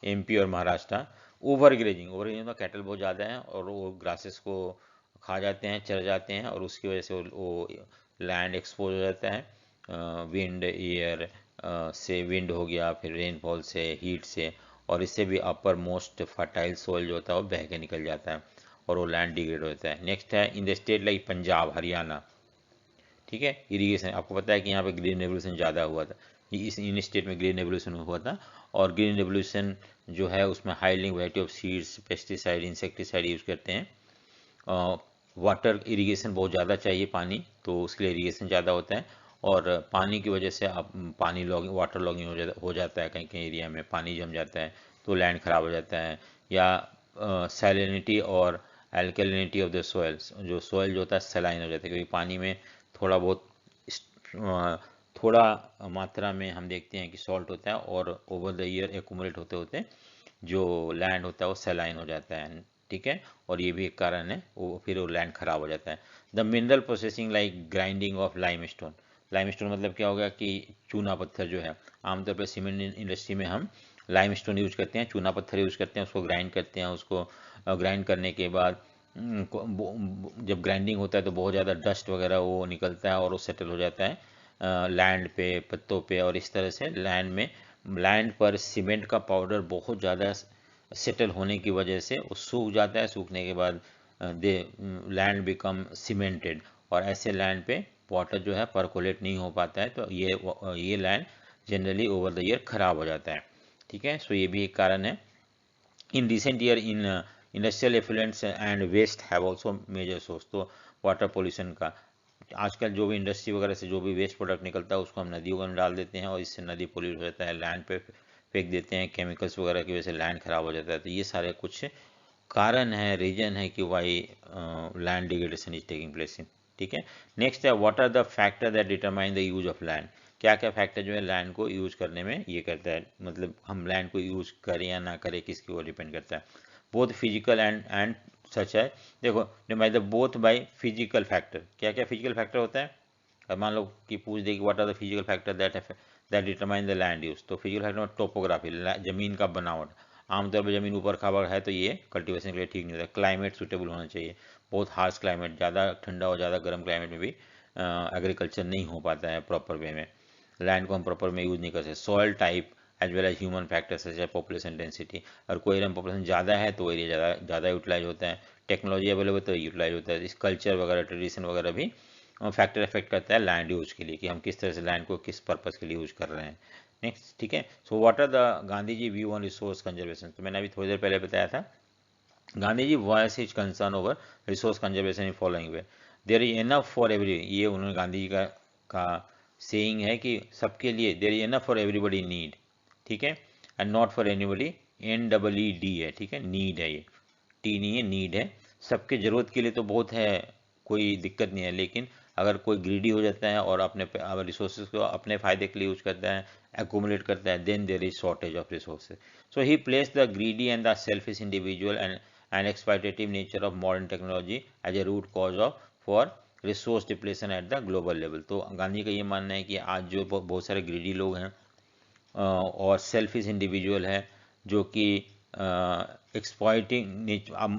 एमपी और महाराष्ट्र। ओवरग्रेजिंग, ओवरग्रेजिंग मतलब कैटल बहुत ज़्यादा है और वो ग्रासेस को खा जाते हैं, चर जाते हैं, और उसकी वजह से वो लैंड एक्सपोज हो जाता है विंड एयर से, विंड हो गया, फिर रेनफॉल से, हीट से, और इससे भी अपर मोस्ट फर्टाइल सोइल जो होता है वो बह के निकल जाता है और वो लैंड डिग्रेड हो जाता है। नेक्स्ट है in the state like Punjab, Haryana, ठीक है, इरीगेशन, आपको पता है कि यहाँ पे ग्रीन रेवोल्यूशन ज़्यादा हुआ था, इस इन स्टेट में ग्रीन रेवोल्यूशन हुआ था, और ग्रीन रेवोल्यूशन जो है उसमें high yielding variety of seeds, pesticide, insecticide use करते हैं। वाटर इरिगेशन बहुत ज़्यादा चाहिए पानी, तो उसके लिए इरिगेशन ज़्यादा होता है, और पानी की वजह से अब पानी लॉगिंग, वाटर लॉगिंग हो जाता है, कहीं कहीं एरिया में पानी जम जाता है तो लैंड खराब हो जाता है। या सैलिनिटी और एल्कलिनिटी ऑफ द सोइल्स, जो सोइल जो होता है सलाइन हो जाता है, क्योंकि पानी में थोड़ा बहुत थोड़ा मात्रा में हम देखते हैं कि सॉल्ट होता है, और ओवर द ईयर एक्यूमुलेट होते होते जो लैंड होता है वो सलाइन हो जाता है, ठीक है, और ये भी एक कारण है, वो फिर वो लैंड खराब हो जाता है। The mineral processing like grinding of limestone, limestone मतलब क्या होगा कि चूना पत्थर जो है, आमतौर पर सीमेंट इंडस्ट्री में हम लाइमस्टोन यूज करते हैं, चूना पत्थर यूज करते हैं, उसको ग्राइंड करते हैं, उसको ग्राइंड करने के बाद जब ग्राइंडिंग होता है तो बहुत ज़्यादा डस्ट वगैरह वो निकलता है और वो सेटल हो जाता है लैंड पे, पत्तों पे, और इस तरह से लैंड पर सीमेंट का पाउडर बहुत ज़्यादा सेटल होने की वजह से वो सूख जाता है। सूखने के बाद दे लैंड बिकम सीमेंटेड, और ऐसे लैंड पे वाटर जो है परकोलेट नहीं हो पाता है, तो ये land generally over the year खराब हो जाता है, ठीक है। सो ये भी एक कारण है। In recent year in industrial effluents and waste have also major source, तो वाटर पोल्यूशन का आजकल जो भी इंडस्ट्री वगैरह से जो भी वेस्ट प्रोडक्ट निकलता है उसको हम नदियों में डाल देते हैं, और इससे नदी पोल्यूट हो जाता है, लैंड पे फेंक देते हैं, केमिकल्स वगैरह की वजह से लैंड खराब हो जाता है। तो ये सारे कुछ कारण है, रीजन है कि why land degradation is taking place in, ठीक है। नेक्स्ट है what are the factor that determine the use of land, क्या क्या फैक्टर जो है लैंड को यूज करने में ये करता है, मतलब हम लैंड को यूज करें या ना करें किसके ऊपर डिपेंड करता है। बोथ फिजिकल एंड सच है, देखो by the both by physical factor, क्या क्या फिजिकल फैक्टर होता है, अब मान लो कि पूछ दे कि what are the physical factor that determine the land use, तो फिजिकल फैक्टर में टोपोग्राफी, जमीन का बनावट, आमतौर पर जमीन ऊपर खाबर है तो ये कल्टीवेशन के लिए ठीक नहीं होता। क्लाइमेट सूटेबल होना चाहिए, बहुत हार्श क्लाइमेट, ज़्यादा ठंडा और ज़्यादा गर्म क्लाइमेट में भी एग्रीकल्चर नहीं हो पाता है प्रॉपर वे में। लैंड को हम प्रॉपर में यूज़ नहीं कर सकते। Soil type as well as human factors जैसे पॉपुलेशन डेंसिटी, अगर कोई एरिया में पॉपुलेशन ज़्यादा है तो एरिया ज़्यादा यूटिलाइज होता है, टेक्नोलॉजी अवेलेबल तो यूटिलाइज होता है। इस कल्चर वगैरह ट्रेडिशन वगैरह भी फैक्टर इफेक्ट करता है लैंड यूज के लिए, कि हम किस तरह से लैंड को किस पर्पज़ के लिए यूज कर रहे हैं। नेक्स्ट, ठीक है। So what are the Gandhi ji view on resource conservation, तो मैंने अभी थोड़ी देर पहले बताया था। Gandhi ji voice his concern over resource conservation in following way, there is enough for every, ये उन्होंने गांधी जी का सेइंग है कि सबके लिए, there is enough for everybody need, ठीक है, and not for anybody, NEED है, ठीक है, नीड है, ये टी नहीं है, नीड है। सबके जरूरत के लिए तो बहुत है, कोई दिक्कत नहीं है, लेकिन अगर कोई ग्रीडी हो जाता है और अपने रिसोर्सेज को अपने फायदे के लिए यूज करता है, एक्यूमुलेट करता है, then there is shortage of resources. So he place the greedy and the selfish individual and exploitative nature of modern technology as a root cause of for resource depletion at the global level. तो गांधी का ये मानना है कि आज जो बहुत सारे ग्रीडी लोग हैं और सेल्फिश इंडिविजुअल है, जो कि एक्सप्लॉइटिंग,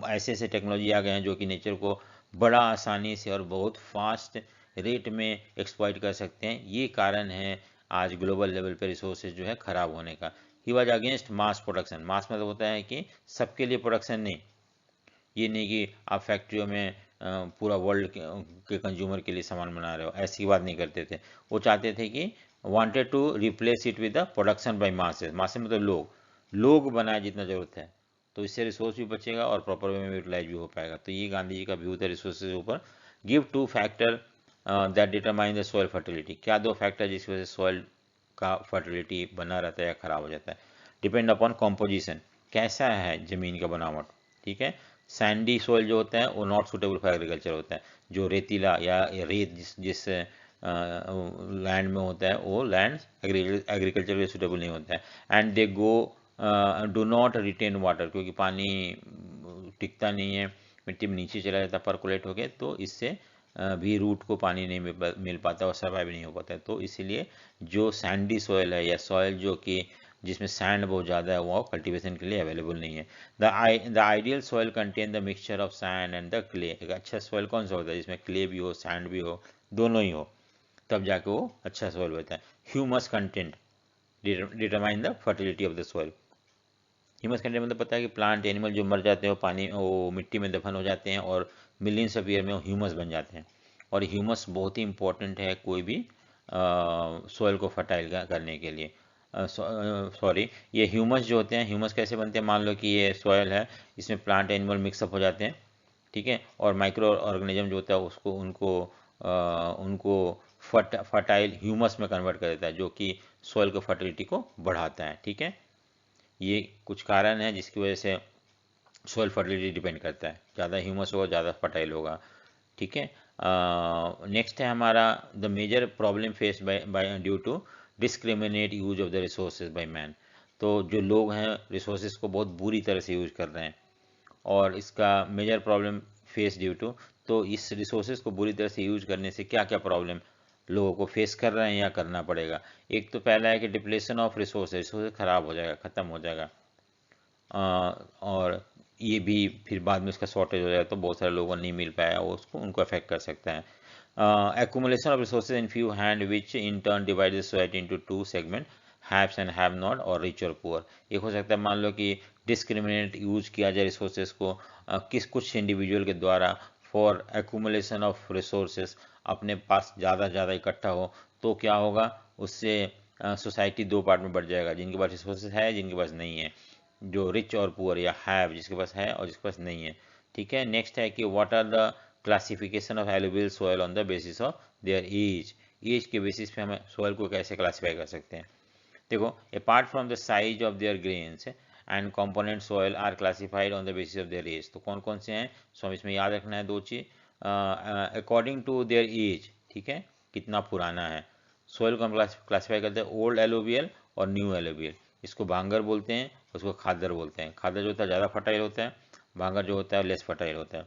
ऐसे ऐसे टेक्नोलॉजी आ गए हैं जो कि नेचर को बड़ा आसानी से और बहुत फास्ट रेट में एक्सप्लॉइट कर सकते हैं। ये कारण है आज ग्लोबल लेवल पे रिसोर्सेज जो है खराब होने का। He was against mass production, mass मतलब होता है कि सबके लिए प्रोडक्शन नहीं, ये नहीं कि आप फैक्ट्रियों में पूरा वर्ल्ड के कंज्यूमर के लिए सामान बना रहे हो, ऐसी बात नहीं करते थे। वो चाहते थे कि wanted to replace it with the production by masses, masses मतलब लोग बनाए जितना जरूरत है, तो इससे रिसोर्स भी बचेगा और प्रॉपर वे में यूटिलाइज भी हो पाएगा। तो ये गांधी जी का व्यू था रिसोर्सेज के ऊपर। Give 2 factor that determine the soil fertility, क्या 2 फैक्टर जिसकी वजह से सॉइल का फर्टिलिटी बना रहता है या खराब हो जाता है। डिपेंड अपॉन कॉम्पोजिशन, कैसा है ज़मीन का बनावट, ठीक है। सैंडी सॉइल जो होता है वो नॉट सुटेबल फॉर एग्रीकल्चर होता है, जो रेतीला या रेत जिस लैंड में होता है वो लैंड एग्रीकल्चर के लिए सुटेबल नहीं होता है। And they go do not retain water, क्योंकि पानी टिकता नहीं है, मिट्टी में नीचे चला जाता है परकोलेट होके, तो इससे भी रूट को पानी नहीं मिल पाता और सर्वाइव नहीं हो पाता है। तो इसीलिए जो सैंडी सॉइल है या सॉइल जो कि जिसमें सैंड बहुत ज़्यादा है वो कल्टीवेशन के लिए अवेलेबल नहीं है। The ideal soil contain the mixture of sand and the clay, एक अच्छा सॉइल कौन सा होता है जिसमें क्ले भी हो सैंड भी हो, दोनों ही हो, तब जाके वो अच्छा सॉइल होता है। Humus content determine the fertility of the soil. Humus content मतलब पता है कि प्लांट एनिमल जो मर जाते हैं वो पानी वो मिट्टी में दफन हो जाते हैं और मिलियंस ऑफ ईयर में वो ह्यूमस बन जाते हैं। और ह्यूमस बहुत ही इंपॉर्टेंट है कोई भी सॉइल को फर्टाइल करने के लिए। सॉरी, ये ह्यूमस जो होते हैं, ह्यूमस कैसे बनते हैं, मान लो कि ये सॉइल है, इसमें प्लांट एनिमल मिक्सअप हो जाते हैं, ठीक है, और माइक्रो ऑर्गेनिज्म जो होता है उसको उनको फर्टाइल ह्यूमस में कन्वर्ट कर देता है, जो कि सॉइल को फर्टिलिटी को बढ़ाता है, ठीक है। ये कुछ कारण है जिसकी वजह से सॉइल फर्टिलिटी डिपेंड करता है, ज़्यादा ह्यूमस होगा ज़्यादा फर्टाइल होगा, ठीक है। नेक्स्ट है हमारा the major problem face by due to discriminate use of the resources by man. तो जो लोग हैं रिसोर्सेज को बहुत बुरी तरह से यूज कर रहे हैं, और इसका major problem face due to, तो इस रिसोर्सेज को बुरी तरह से यूज करने से क्या क्या प्रॉब्लम लोगों को फेस कर रहे हैं या करना पड़ेगा। एक तो पहला है कि डिप्लेशन ऑफ रिसोर्सेज खराब हो जाएगा, ख़त्म हो जाएगा, और ये भी फिर बाद में उसका शॉर्टेज हो जाएगा तो बहुत सारे लोगों को नहीं मिल पाया, वो उसको उनको अफेक्ट कर सकता है। Accumulation of resources in few hand which in turn divide the society into 2 segment, haves and have not और रिच और पुअर। एक हो सकता है मान लो कि डिस्क्रिमिनेट यूज किया जाए रिसोर्सेज को कुछ इंडिविजुअल के द्वारा फॉर एक्यूमुलेशन ऑफ रिसोर्सेज, अपने पास ज़्यादा इकट्ठा हो, तो क्या होगा उससे सोसाइटी 2 पार्ट में बढ़ जाएगा, जिनके पास रिसोर्सेज है जिनके पास नहीं है, जो रिच और पुअर या हैव जिसके पास है और जिसके पास नहीं है, ठीक है। नेक्स्ट है कि what are the classification of alluvial soil on the basis of their age के बेसिस पे हमें सॉइल को कैसे क्लासीफाई कर सकते हैं। देखो, apart from the size of their grains and component soil are classified on the basis of their age. तो कौन कौन से हैं, सो इसमें याद रखना है 2 चीज, अकॉर्डिंग टू देयर एज, ठीक है, कितना पुराना है। सॉइल को हम क्लासीफाई करते हैं ओल्ड एलुवियल और न्यू एलुवियल। इसको भांगर बोलते हैं, उसको खादर बोलते हैं। खादर जो होता है ज़्यादा फर्टाइल होता है, भांगर जो होता है लेस फर्टाइल होता है।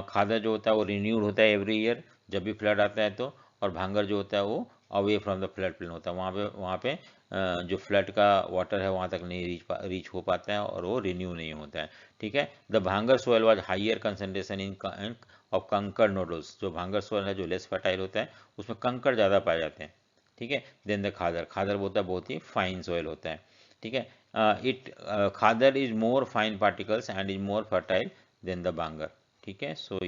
खादर जो होता है वो रिन्यूड होता है एवरी ईयर जब भी फ्लड आता है तो, और भांगर जो होता है वो away from the flood plain होता है, वहाँ पे जो फ्लड का वाटर है वहाँ तक नहीं रीच हो पाता है और वो रिन्यू नहीं होता है, ठीक है। द भांगर soil was higher concentration in of कंकर नोडल्स। जो भांगर सोयल है जो लेस फर्टाइल होता है उसमें कंकर ज़्यादा पाए जाते हैं, ठीक है। देन द खादर, खादर होता है बहुत ही फाइन सॉइल होता है, ठीक है। Khadar is more fine particles and is more fertile than the bangar, ठीक है। सो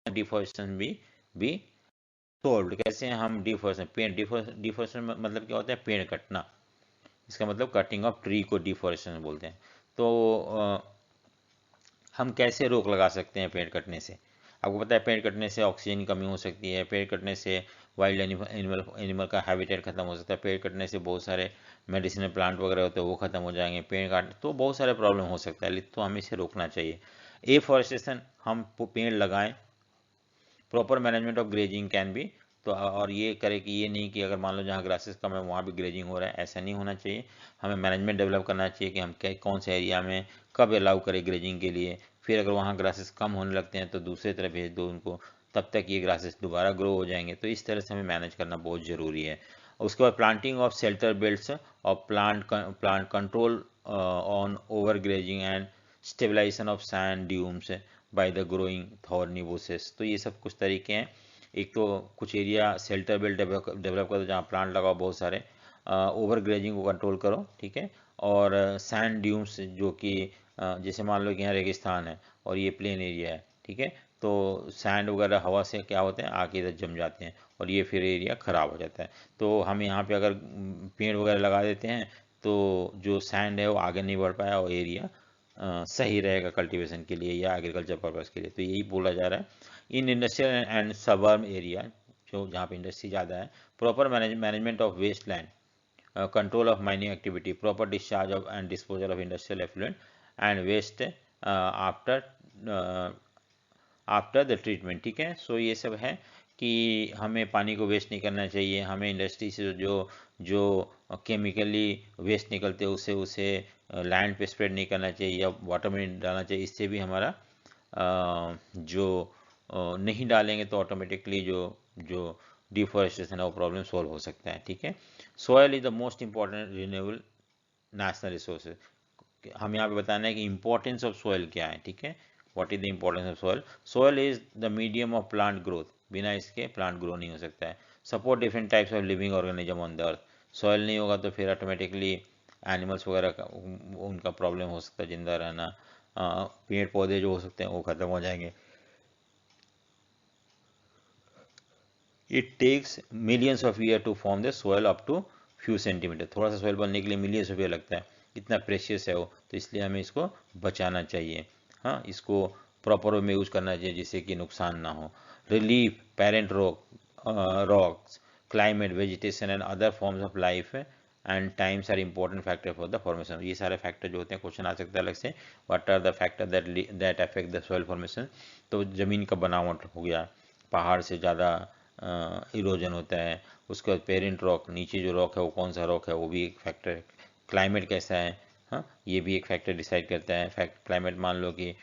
डिफॉरेस्टेशन भी सोल्ड कैसे हैं हम, डिफॉरेस्टेशन पेड़, डिफॉरेस्टेशन मतलब क्या होता है, पेड़ कटना, इसका मतलब कटिंग ऑफ ट्री को डिफॉरेस्टेशन बोलते हैं। तो हम कैसे रोक लगा सकते हैं पेड़ कटने से। आपको पता है पेड़ कटने से ऑक्सीजन की कमी हो सकती है, पेड़ कटने से वाइल्ड एनिमल का हैबिटेट खत्म हो सकता है, पेड़ कटने से बहुत सारे मेडिसिनल प्लांट वगैरह होते हैं वो खत्म हो जाएंगे, पेड़ काट तो बहुत सारे प्रॉब्लम हो सकता है, तो हमें इसे रोकना चाहिए। एफॉरेस्टेशन, हम पेड़ लगाएं, proper management of grazing can be, तो और ये करे कि ये नहीं कि अगर मान लो जहाँ ग्रासेस कम है वहाँ भी ग्रेजिंग हो रहा है, ऐसा नहीं होना चाहिए। हमें मैनेजमेंट डेवलप करना चाहिए कि हम कौन से एरिया में कब अलाउ करें ग्रेजिंग के लिए, फिर अगर वहाँ ग्रासेस कम होने लगते हैं तो दूसरे तरफ भेज दो उनको, तब तक ये ग्रासेस दोबारा ग्रो हो जाएंगे। तो इस तरह से हमें मैनेज करना बहुत ज़रूरी है। उसके बाद प्लांटिंग ऑफ शेल्टर बेल्ट्स और plant control on over grazing and stabilization of sand dunes by the growing thorny bushes. तो ये सब कुछ तरीके हैं। एक तो कुछ एरिया शेल्टर बेल्ट डेवलप करो जहाँ प्लांट लगाओ बहुत सारे, ओवर ग्रेजिंग को कंट्रोल करो, ठीक है। और सैंड ड्यूम्स जो कि जैसे मान लो कि यहाँ रेगिस्तान है और ये प्लेन एरिया है, ठीक है, तो सैंड वगैरह हवा से क्या होते हैं आके इधर जम जाते हैं और ये फिर एरिया ख़राब हो जाता है। तो हम यहाँ पे अगर पेड़ वगैरह लगा देते हैं तो जो सैंड है वो आगे नहीं बढ़ पाया और एरिया सही रहेगा कल्टीवेशन के लिए या एग्रीकल्चर पर्पज़ के लिए। तो यही बोला जा रहा है। In industrial and suburb area, जो जहाँ पे इंडस्ट्री ज़्यादा है, proper management of waste land, control of mining activity, proper discharge of and disposal of industrial effluent and waste after after the treatment, ठीक है। सो ये सब है कि हमें पानी को वेस्ट नहीं करना चाहिए, हमें इंडस्ट्री से जो जो केमिकली वेस्ट निकलते हैं उसे लैंड पे स्प्रेड नहीं करना चाहिए या वाटर में नहीं डालना चाहिए। इससे भी हमारा जो नहीं डालेंगे तो ऑटोमेटिकली जो जो डिफॉरेस्टेशन है वो प्रॉब्लम सॉल्व हो सकता है, ठीक है। Soil is the most important renewable national resources. हम यहाँ पे बताना है कि इंपॉर्टेंस ऑफ सॉयल क्या है, ठीक है। What is the importance of soil, soil is the medium of plant growth, बिना इसके प्लांट ग्रो नहीं हो सकता है। Support different types of living organism on the earth, soil नहीं होगा तो फिर ऑटोमेटिकली एनिमल्स वगैरह का उनका प्रॉब्लम हो सकता है जिंदा रहना, पेड़ पौधे जो हो सकते हैं वो खत्म हो जाएंगे। It takes millions of year to form the soil up to few centimetre, थोड़ा सा सोयल बनने के लिए मिलियंस ऑफ ईयर लगता है, इतना प्रेशियस है वो, तो इसलिए हमें इसको बचाना चाहिए। हाँ, इसको प्रॉपर वे में यूज करना चाहिए जिससे कि नुकसान ना हो। Relief, parent rocks, climate, vegetation and other forms of life and times are important factor for the formation. ये सारे फैक्टर जो होते हैं क्वेश्चन आ सकता है अलग से, what are the factor that affect the soil formation. तो ज़मीन का बनावट हो गया, पहाड़ से ज़्यादा इरोजन होता है, उसके बाद पेरेंट रॉक, नीचे जो रॉक है वो कौन सा रॉक है वो भी एक फैक्टर है, क्लाइमेट कैसा है, हाँ ये भी एक फैक्टर डिसाइड करता है। क्लाइमेट मान लो कि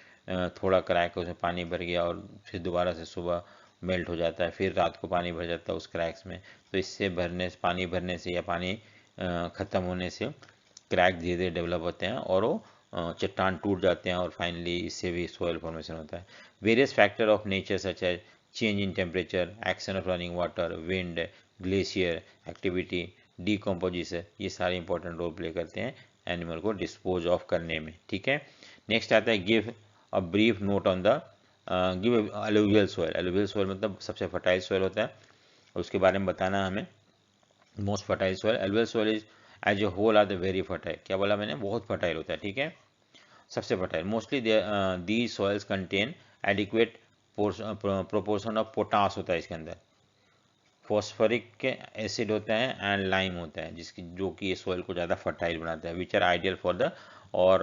थोड़ा क्रैक है उसमें पानी भर गया और फिर दोबारा से सुबह मेल्ट हो जाता है, फिर रात को पानी भर जाता है उस क्रैक्स में, तो इससे पानी भरने से या पानी ख़त्म होने से क्रैक धीरे धीरे डेवलप होते हैं और वो चट्टान टूट जाते हैं और फाइनली इससे भी सोयल फॉर्मेशन होता है। Various factor of nature such as change in temperature, action of running water, wind, glacier activity, decomposition, ये सारे इंपॉर्टेंट रोल प्ले करते हैं एनिमल को डिस्पोज ऑफ करने में, ठीक है। नेक्स्ट आता है give a brief note on the give alluvial soil. Alluvial soil मतलब सबसे फर्टाइल सोयल होता है, उसके बारे में बताना है हमें। Most fertile soil, alluvial soil is as a whole are the very fertile. क्या बोला मैंने, बहुत फर्टाइल होता है, ठीक है, सबसे fertile. Mostly these soils contain adequate proportion of potash होता है इसके अंदर, फॉस्फोरिक एसिड होता है एंड लाइम होता है, जिसकी जो कि ये सॉइल को ज़्यादा फर्टाइल बनाता है, which are ideal for the और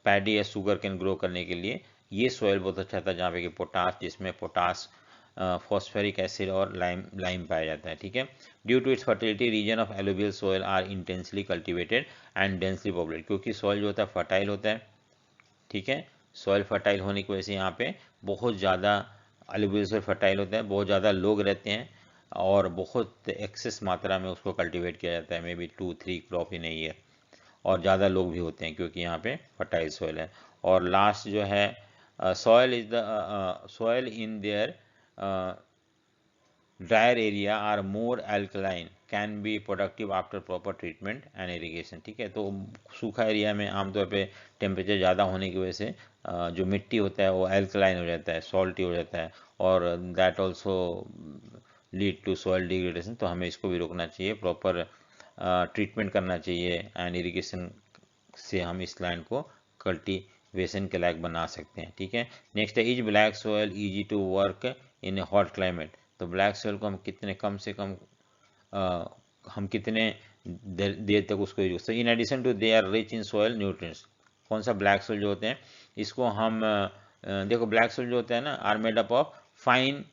पैडी या शुगर कैन ग्रो करने के लिए ये सॉइल बहुत अच्छा था जहाँ पे कि पोटास, जिसमें पोटास, फॉस्फेरिक एसिड और लाइम पाया जाता है, ठीक है। Due to its fertility region of alluvial soil are intensely cultivated and densely populated, क्योंकि सॉइल जो होता है फर्टाइल होता है, ठीक है। सॉइल फर्टाइल होने की वजह से यहाँ पे बहुत ज़्यादा एलुवियल सॉइल फर्टाइल होता है, बहुत ज़्यादा लोग रहते हैं और बहुत एक्सेस मात्रा में उसको कल्टीवेट किया जाता है, may be 2-3 crop in year, और ज़्यादा लोग भी होते हैं क्योंकि यहाँ पे फर्टाइल सॉइल है। और लास्ट जो है soil is the soil in their drier area are more alkaline can be productive after proper treatment and irrigation. ठीक है, तो सूखा एरिया में आमतौर पे टेम्परेचर ज़्यादा होने की वजह से जो मिट्टी होता है वो अल्कलाइन हो जाता है, सॉल्टी हो जाता है, और that also lead to soil degradation. तो हमें इसको भी रोकना चाहिए, प्रॉपर ट्रीटमेंट करना चाहिए, एंड इरिगेशन से हम इस लैंड को कल्टीवेशन के लायक बना सकते हैं। ठीक है, नेक्स्ट है is black soil easy to work in a hot climate. तो ब्लैक सॉयल को हम कितने कम से कम हम कितने देर तक उसको यूज सकते हैं। In addition to they are rich in soil nutrients. कौन सा ब्लैक सॉयल जो होते हैं, इसको हम देखो ब्लैक सॉयल जो होता है ना are made up of fine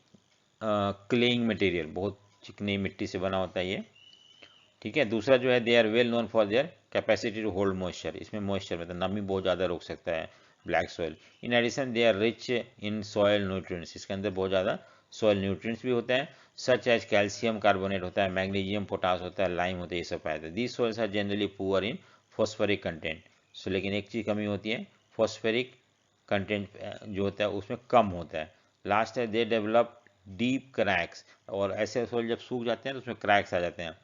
clayey material, बहुत चिकनी मिट्टी से बना होता है ये। ठीक है, दूसरा जो है they are well known for their capacity to hold moisture. इसमें मॉइस्चर मतलब नमी बहुत ज़्यादा रोक सकता है black soil. In addition they are rich in soil nutrients, इसके अंदर बहुत ज़्यादा सॉयल न्यूट्रिएंट्स भी होते हैं, सच एज कैल्शियम कार्बोनेट होता है, मैग्नीशियम पोटास होता है, लाइम होता है, ये सब पाया जाता है। These soils are generally poor in phosphoric content. So लेकिन एक चीज़ कमी होती है, फॉस्फोरिक कंटेंट जो होता है उसमें कम होता है। लास्ट है दे डेवलप डीप क्रैक्स, और ऐसे सॉइल जब सूख जाते हैं तो उसमें क्रैक्स आ जाते हैं।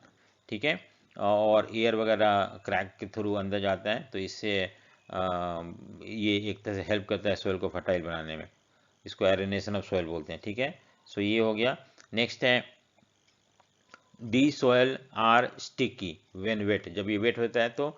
ठीक है, और एयर वगैरह क्रैक के थ्रू अंदर जाता है, तो इससे ये एक तरह से हेल्प करता है सॉइल को फर्टाइल बनाने में, इसको एरेनेशन ऑफ सॉइल बोलते हैं। ठीक है, सो ये हो गया। नेक्स्ट है the soil are sticky when wet, जब ये वेट होता है तो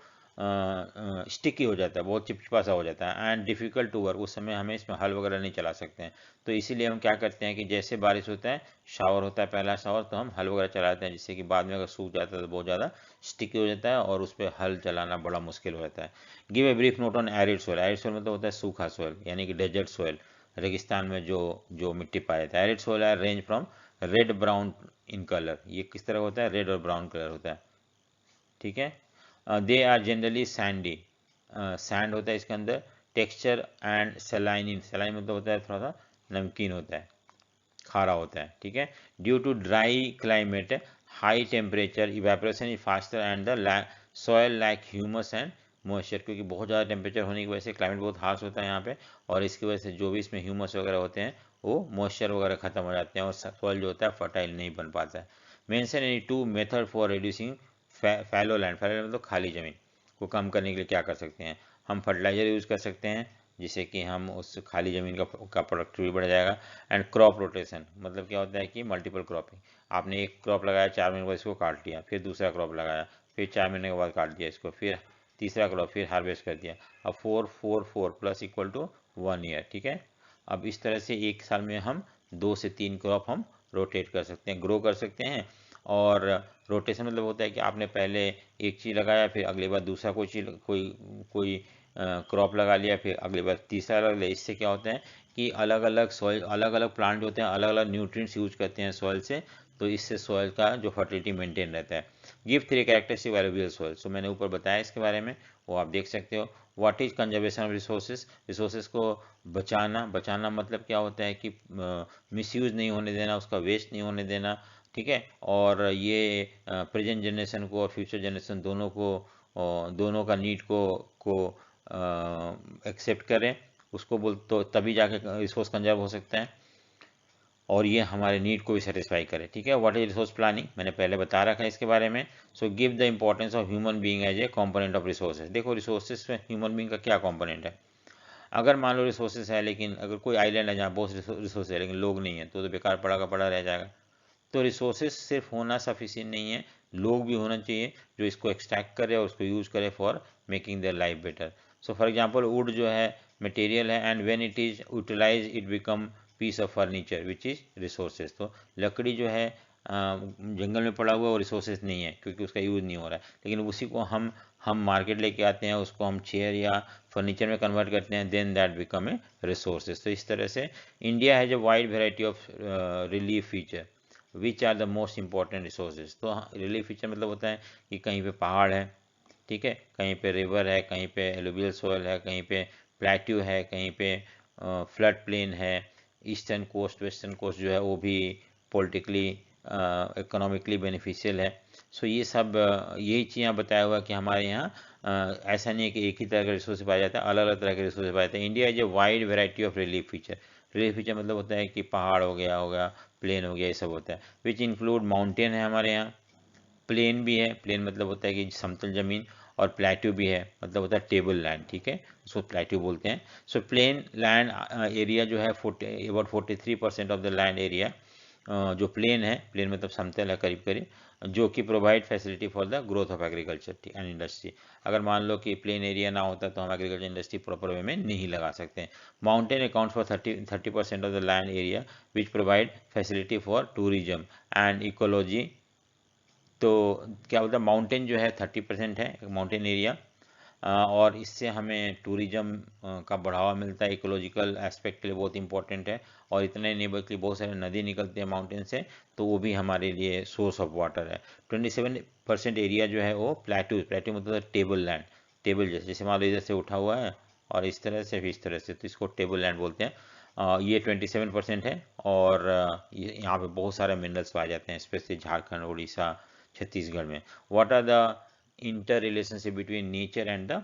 स्टिकी हो जाता है, बहुत चिपचिपा सा हो जाता है, एंड डिफिकल्ट टू वर्क, उस समय हमें इसमें हल वगैरह नहीं चला सकते हैं। तो इसीलिए हम क्या करते हैं कि जैसे बारिश होता है, शावर होता है पहला शावर, तो हम हल वगैरह चलाते हैं, जिससे कि बाद में अगर सूख जाता है तो बहुत ज़्यादा स्टिकी हो जाता है और उस पर हल चलाना बड़ा मुश्किल हो जाता है। Give a brief note on arid soil. Arid soil मतलब होता है सूखा सॉइल, यानी कि डेजर्ट सॉइल, रेगिस्तान में जो मिट्टी पाया जाता है। एरिड सॉइल है range from red brown in colour, ये किस तरह होता है, रेड और ब्राउन कलर होता है। ठीक है, they are generally sandy, sand होता है इसके अंदर। टेक्सचर एंड सेलाइन, सेलाइन मतलब होता है थोड़ा सा नमकीन होता है, खारा होता है। ठीक है, due to dry climate, high temperature, evaporation is faster, and the soil lack humus and moisture, क्योंकि बहुत ज़्यादा टेम्परेचर होने की वजह से क्लाइमेट बहुत हार्श होता है यहाँ पे, और इसकी वजह से जो भी इसमें ह्यूमस वगैरह होते हैं वो मॉइस्चर वगैरह खत्म हो जाते हैं और सॉयल जो होता है फर्टाइल नहीं बन पाता है। Mention any two method for reducing fallow land, fallow मतलब खाली ज़मीन को कम करने के लिए क्या कर सकते हैं, हम फर्टिलाइजर यूज़ कर सकते हैं जिससे कि हम उस खाली ज़मीन का प्रोडक्टिविटी बढ़ जाएगा। एंड क्रॉप रोटेशन मतलब क्या होता है कि मल्टीपल क्रॉपिंग, आपने एक क्रॉप लगाया 4 महीने बाद इसको काट लिया, फिर दूसरा क्रॉप लगाया, फिर 4 महीने के बाद काट दिया इसको, फिर तीसरा क्रॉप, फिर हार्वेस्ट कर दिया। अब 4 प्लस इक्वल टू 1 ईयर। ठीक है, अब इस तरह से एक साल में हम 2 से 3 क्रॉप हम रोटेट कर सकते हैं, ग्रो कर सकते हैं। और रोटेशन मतलब होता है कि आपने पहले एक चीज़ लगाया, फिर अगली बार दूसरा कोई चीज़ कोई क्रॉप लगा लिया, फिर अगली बार तीसरा लगा लिया। इससे क्या होता है कि अलग अलग सॉइल, अलग अलग प्लांट होते हैं, अलग अलग न्यूट्रिएंट्स यूज करते हैं सॉइल से, तो इससे सॉइल का जो फर्टिलिटी मेंटेन रहता है। गिव 3 कैरेक्टरिस्टिक एलुवियल सॉइल, सो मैंने ऊपर बताया इसके बारे में, वो आप देख सकते हो। What is conservation of resources, resources को बचाना, बचाना मतलब क्या होता है कि मिसयूज नहीं होने देना, उसका वेस्ट नहीं होने देना। ठीक है, और ये प्रेजेंट जनरेशन को और फ्यूचर जनरेशन दोनों को, दोनों का नीड को एक्सेप्ट करें, उसको बोल तो तभी जाके रिसोर्स कंजर्व हो सकता है, और ये हमारे नीड को भी सेटिस्फाई करे। ठीक है, व्हाट इज रिसोर्स प्लानिंग, मैंने पहले बता रखा है इसके बारे में। So give the importance of human being as a component of resources. देखो रिसोर्सेज में ह्यूमन बीइंग का क्या कंपोनेंट है, अगर मान लो रिसोर्सेज है, लेकिन अगर कोई आइलैंड है जहाँ बहुत रिसोर्स है लेकिन लोग नहीं है, तो बेकार पड़ा का पड़ा रह जाएगा। तो रिसोर्सेज सिर्फ होना सफिशिएंट नहीं है, लोग भी होना चाहिए जो इसको एक्सट्रैक्ट करे और उसको यूज़ करे for making their life better. So for example wood जो है मटेरियल है, and when it is utilize it become piece of furniture which is resources. तो लकड़ी जो है जंगल में पड़ा हुआ वो रिसोर्सेज नहीं है क्योंकि उसका यूज़ नहीं हो रहा है, लेकिन उसी को हम मार्केट लेके आते हैं, उसको हम चेयर या फर्नीचर में कन्वर्ट करते हैं, then that become a resources. तो इस तरह से India has a wide variety of relief feature which are the most important resources. तो रिलीफ फीचर मतलब होता है कि कहीं पे पहाड़ है, ठीक है, कहीं पे रिवर है, कहीं पे एलुवियल सोयल है, कहीं पे प्लेट्यू है, कहीं पे फ्लड प्लेन है, ईस्टर्न कोस्ट वेस्टर्न कोस्ट जो है वो भी पॉलिटिकली इकोनॉमिकली बेनिफिशियल है। सो ये सब यही चीज़ें बताया हुआ कि हमारे यहाँ ऐसा नहीं है कि एक ही तरह का रिसोर्स पाया जाता है, अलग अलग तरह के रिसोर्स पाए जाते हैं। India is a wide variety of relief feature. Relief feature मतलब होता है कि पहाड़ हो गया प्लेन हो गया, ये सब होता है। विच इंक्लूड माउंटेन है हमारे यहाँ, प्लेन भी है, प्लेन मतलब होता है कि समतल जमीन, और प्लेट्यू भी है मतलब होता है टेबल लैंड, ठीक है, उसको प्लेट्यू बोलते हैं। सो प्लेन लैंड एरिया जो है about 43% of the land area जो प्लेन है, प्लेन मतलब समतल है करीब करीब, जो कि provide facility for the growth of agriculture and industry. अगर मान लो कि प्लेन एरिया ना होता तो हम एग्रीकल्चर इंडस्ट्री प्रॉपर वे में नहीं लगा सकते हैं। Mountain account for 30% of the land area which provide facility for tourism and ecology. तो क्या बोलते हैं, माउंटेन जो है 30% है माउंटेन एरिया, और इससे हमें टूरिज्म का बढ़ावा मिलता है, इकोलॉजिकल एस्पेक्ट के लिए बहुत इंपॉर्टेंट है। और इतने नहीं बल्कि बहुत सारे नदी निकलते हैं माउंटेन से, तो वो भी हमारे लिए सोर्स ऑफ वाटर है। 27% एरिया जो है वो प्लेट्यू, प्लेट्यू मतलब टेबल लैंड, टेबल जैसे मान लो इधर से उठा हुआ है और इस तरह से, इस तरह से, तो इसको टेबल लैंड बोलते हैं। ये 27% है, और यहाँ पे बहुत सारे मिनरल्स पाए जाते हैं, स्पेशली झारखंड, उड़ीसा, छत्तीसगढ़ में। What are the inter relationship between nature and the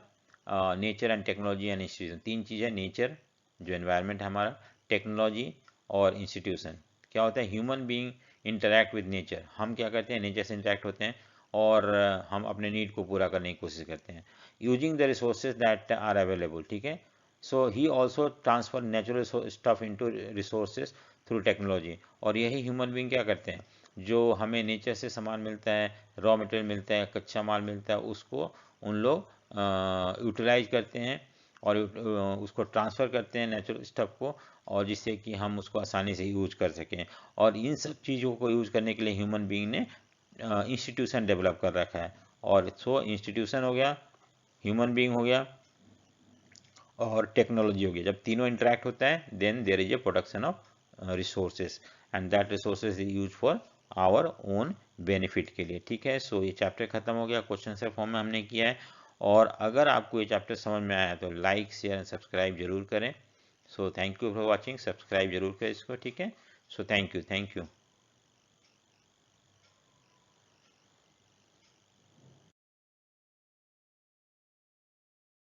nature and technology and institution. तीन चीज़ें, नेचर जो एनवायरनमेंट है हमारा, टेक्नोलॉजी और इंस्टीट्यूशन। क्या होता है, human being interact with nature, हम क्या करते हैं, नेचर से इंटरैक्ट होते हैं और हम अपने नीड को पूरा करने की कोशिश करते हैं, using the resources that are available, ठीक है। So he also transfer natural stuff into resources through technology. और यही ह्यूमन बीइंग क्या करते हैं, जो हमें नेचर से सामान मिलता है, रॉ मटेरियल मिलता है, कच्चा माल मिलता है, उसको उन लोग यूटिलाइज करते हैं और उसको ट्रांसफ़र करते हैं नेचुरल स्टफ को, और जिससे कि हम उसको आसानी से यूज कर सकें। और इन सब चीज़ों को यूज करने के लिए ह्यूमन बीइंग ने इंस्टीट्यूशन डेवलप कर रखा है। और सो इंस्टीट्यूशन हो गया, ह्यूमन बीइंग हो गया, और टेक्नोलॉजी हो गया। जब तीनों इंटरेक्ट होता है then there is a production of resources, and that resources is use for our own benefit के लिए, ठीक है। सो ये चैप्टर खत्म हो गया, क्वेश्चन आंसर फॉर्म में हमने किया है। और अगर आपको ये चैप्टर समझ में आया तो लाइक शेयर एंड सब्सक्राइब जरूर करें। So thank you for watching, subscribe जरूर करें इसको, ठीक है। So thank you.